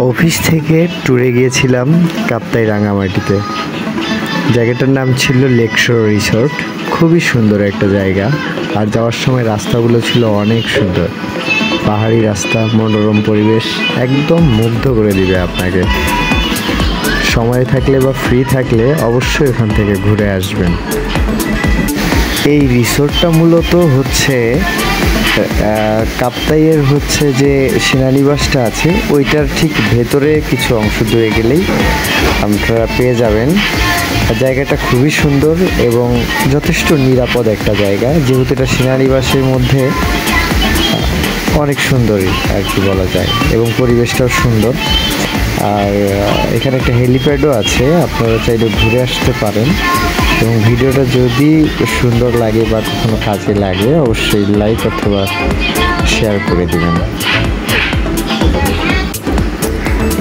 Office থেকে ট্যুরে গিয়েছিলাম কাপ্তাই রাঙামাটিতে। জায়গাটার নাম ছিল লেকশোর রিসোর্ট। খুবই সুন্দর একটা জায়গা, আর যাওয়ার সময় রাস্তাগুলো ছিল অনেক সুন্দর। পাহাড়ি রাস্তা, মনোরম পরিবেশ, একদম মুগ্ধ করে দিবে আপনাকে। সময় থাকলে বা ফ্রি থাকলে অবশ্যই ওখান থেকে ঘুরে আসবেন। এই রিসোর্টটা মূলত হচ্ছে কাপ্তাইয়ের হচ্ছে যে সেনানিবাসটা আছে ওইটার ঠিক ভেতরে কিছু অংশ দূরে গেলেই আপনারা পেয়ে যাবেন। জায়গাটা খুবই সুন্দর এবং যথেষ্ট নিরাপদ একটা জায়গা, যেহেতু এটা সেনানিবাসের মধ্যে অনেক সুন্দরই আর কি বলা যায়, এবং পরিবেশটাও সুন্দর। আর এখানে একটা হেলিপ্যাডও আছে, আপনারা চাইলে ঘুরে আসতে পারেন। এবং ভিডিওটা যদি সুন্দর লাগে বা কোনো কাজে লাগে অবশ্যই লাইক অথবা শেয়ার করে দিবেন।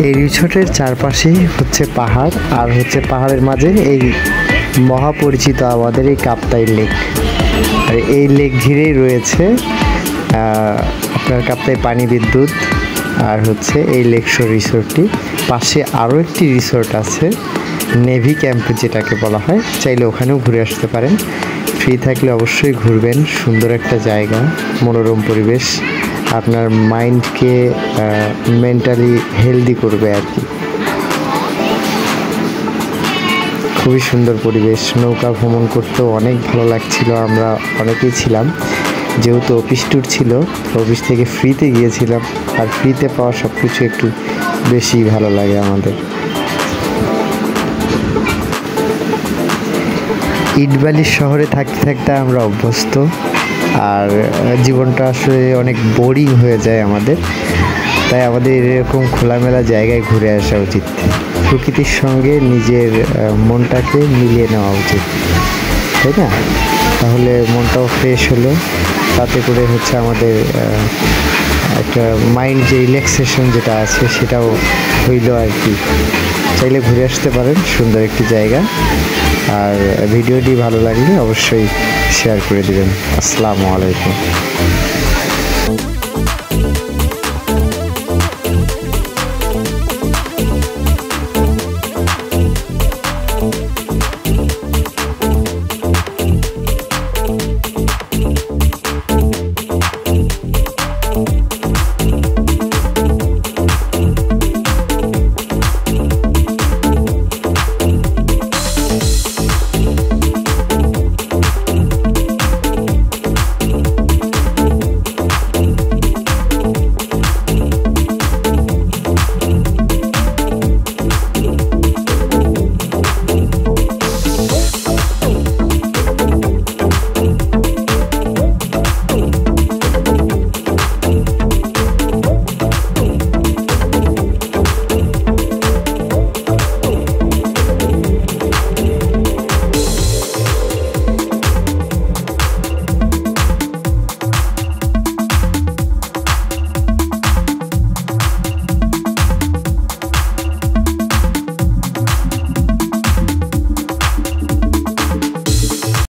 এই রিসোর্টের চারপাশেই হচ্ছে পাহাড়, আর হচ্ছে পাহাড়ের মাঝে এই মহাপরিচিত আমাদের এই কাপ্তাই লেক। আর এই লেক ঘিরেই রয়েছে আপনার কাপ্তাই পানি বিদ্যুৎ, আর হচ্ছে এই লেকশোর রিসোর্টটি। পাশে আরও একটি রিসোর্ট আছে, নেভি ক্যাম্প যেটাকে বলা হয়, চাইলে ওখানেও ঘুরে আসতে পারেন। ফ্রি থাকলে অবশ্যই ঘুরবেন। সুন্দর একটা জায়গা, মনোরম পরিবেশ, আপনার মাইন্ডকে মেন্টালি হেলদি করবে আর কি। খুবই সুন্দর পরিবেশ। নৌকা ভ্রমণ করতেও অনেক ভালো লাগছিল। আমরা অনেকেই ছিলাম, যেহেতু অফিস ট্যুর ছিল, অফিস থেকে ফ্রিতে গিয়েছিলাম, আর ফ্রিতে পাওয়া সব কিছু একটু বেশি ভালো লাগে আমাদের। ইটবালির শহরে থাকতে থাকতে আমরা অভ্যস্ত, আর জীবনটা আসলে অনেক বোরিং হয়ে যায় আমাদের। তাই আমাদের এরকম খোলামেলা জায়গায় ঘুরে আসা উচিত। প্রকৃতির সঙ্গে নিজের মনটাকে মিলিয়ে নেওয়া উচিত, তাই না? তাহলে মনটাও ফ্রেশ হলো, তাতে করে হচ্ছে আমাদের একটা মাইন্ড যে রিল্যাক্সেশন যেটা আছে সেটাও হইল আর কি। চাইলে ঘুরে আসতে পারেন, সুন্দর একটি জায়গা। আর ভিডিওটি ভালো লাগলে অবশ্যই শেয়ার করে দিবেন। আসসালামু আলাইকুম।